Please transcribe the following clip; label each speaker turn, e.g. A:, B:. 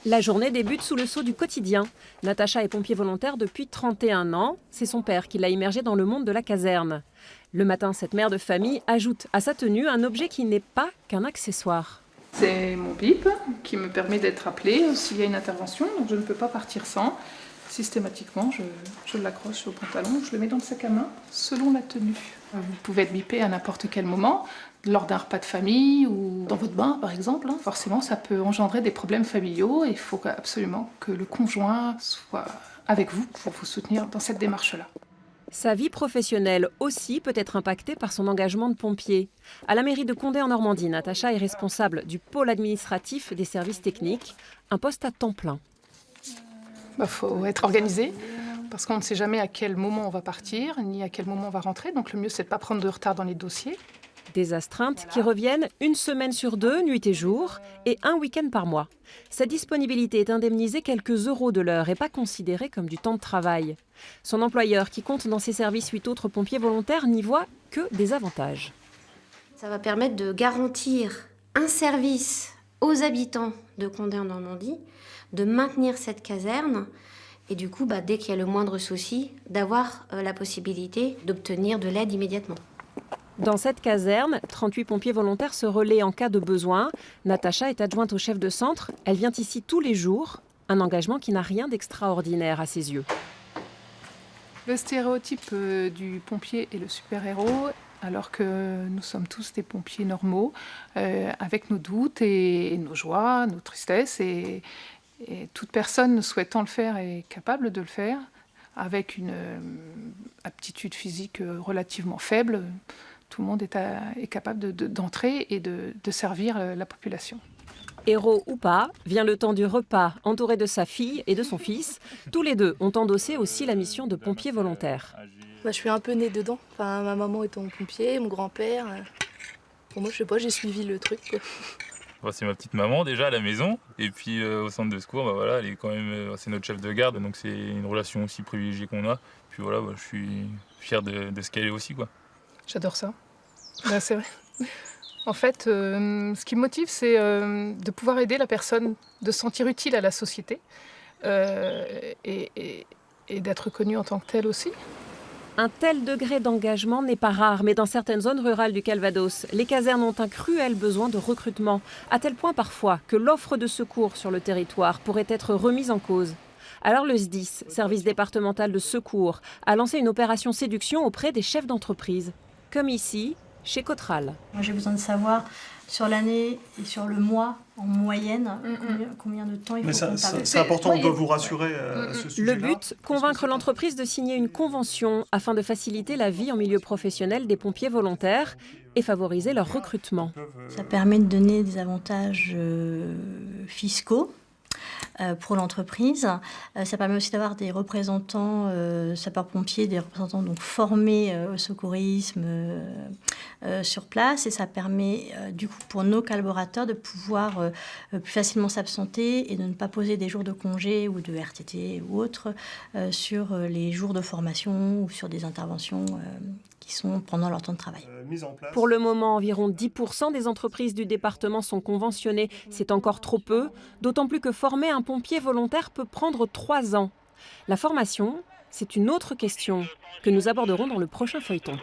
A: La journée débute sous le sceau du quotidien. Natacha est pompier volontaire depuis 31 ans. C'est son père qui l'a immergée dans le monde de la caserne. Le matin, cette mère de famille ajoute à sa tenue un objet qui n'est pas qu'un accessoire.
B: C'est mon bip qui me permet d'être appelée s'il y a une intervention, donc je ne peux pas partir sans. Systématiquement, je l'accroche au pantalon, je le mets dans le sac à main selon la tenue. Vous pouvez être bipé à n'importe quel moment, lors d'un repas de famille ou dans votre bain par exemple. Forcément, ça peut engendrer des problèmes familiaux et il faut absolument que le conjoint soit avec vous pour vous soutenir dans cette démarche-là.
A: Sa vie professionnelle aussi peut être impactée par son engagement de pompier. À la mairie de Condé en Normandie, Natacha est responsable du pôle administratif des services techniques, un poste à temps plein.
B: Faut être organisé parce qu'on ne sait jamais à quel moment on va partir ni à quel moment on va rentrer. Donc le mieux, c'est de ne pas prendre de retard dans les dossiers.
A: Des astreintes qui reviennent une semaine sur 2, nuit et jour, et un week-end par mois. Sa disponibilité est indemnisée quelques euros de l'heure et pas considérée comme du temps de travail. Son employeur, qui compte dans ses services 8 autres pompiers volontaires, n'y voit que des avantages.
C: Ça va permettre de garantir un service aux habitants de Condé en Normandie, de maintenir cette caserne et du coup, dès qu'il y a le moindre souci, d'avoir la possibilité d'obtenir de l'aide immédiatement.
A: Dans cette caserne, 38 pompiers volontaires se relaient en cas de besoin. Natacha est adjointe au chef de centre. Elle vient ici tous les jours. Un engagement qui n'a rien d'extraordinaire à ses yeux.
B: Le stéréotype du pompier est le super-héros, alors que nous sommes tous des pompiers normaux, avec nos doutes et nos joies, nos tristesses. Et toute personne souhaitant le faire est capable de le faire, avec une aptitude physique relativement faible. Tout le monde est capable d'entrer et de servir la population.
A: Héros ou pas, vient le temps du repas, entouré de sa fille et de son fils. Tous les deux ont endossé aussi la mission de pompier volontaire.
D: Je suis un peu née dedans. Ma maman étant pompier, mon grand-père. Pour moi, je sais pas, j'ai suivi le truc, quoi.
E: C'est ma petite maman déjà à la maison. Et puis au centre de secours, elle est quand même, c'est notre chef de garde, donc c'est une relation aussi privilégiée qu'on a. Puis voilà, je suis fier de ce qu'elle est aussi, quoi.
B: J'adore ça. C'est vrai. En fait, ce qui me motive, c'est de pouvoir aider la personne, de se sentir utile à la société et d'être connue en tant que telle aussi.
A: Un tel degré d'engagement n'est pas rare, mais dans certaines zones rurales du Calvados, les casernes ont un cruel besoin de recrutement, à tel point parfois que l'offre de secours sur le territoire pourrait être remise en cause. Alors le SDIS, service départemental de secours, a lancé une opération séduction auprès des chefs d'entreprise, comme ici, chez Cotral.
F: Moi, j'ai besoin de savoir sur l'année et sur le mois, en moyenne, combien de temps il faut qu'on parle.
G: C'est important, on doit vous rassurer à ce sujet-là.
A: Le but, convaincre l'entreprise de signer une convention afin de faciliter la vie en milieu professionnel des pompiers volontaires et favoriser leur recrutement.
F: Ça permet de donner des avantages fiscaux pour l'entreprise. Ça permet aussi d'avoir des représentants sapeurs-pompiers, des représentants donc formés au secourisme sur place. Et ça permet du coup pour nos collaborateurs de pouvoir plus facilement s'absenter et de ne pas poser des jours de congé ou de RTT ou autres sur les jours de formation ou sur des interventions qui sont pendant leur temps de travail.
A: Pour le moment, environ 10% des entreprises du département sont conventionnées. C'est encore trop peu, d'autant plus que former un pompier volontaire peut prendre 3 ans. La formation, c'est une autre question que nous aborderons dans le prochain feuilleton.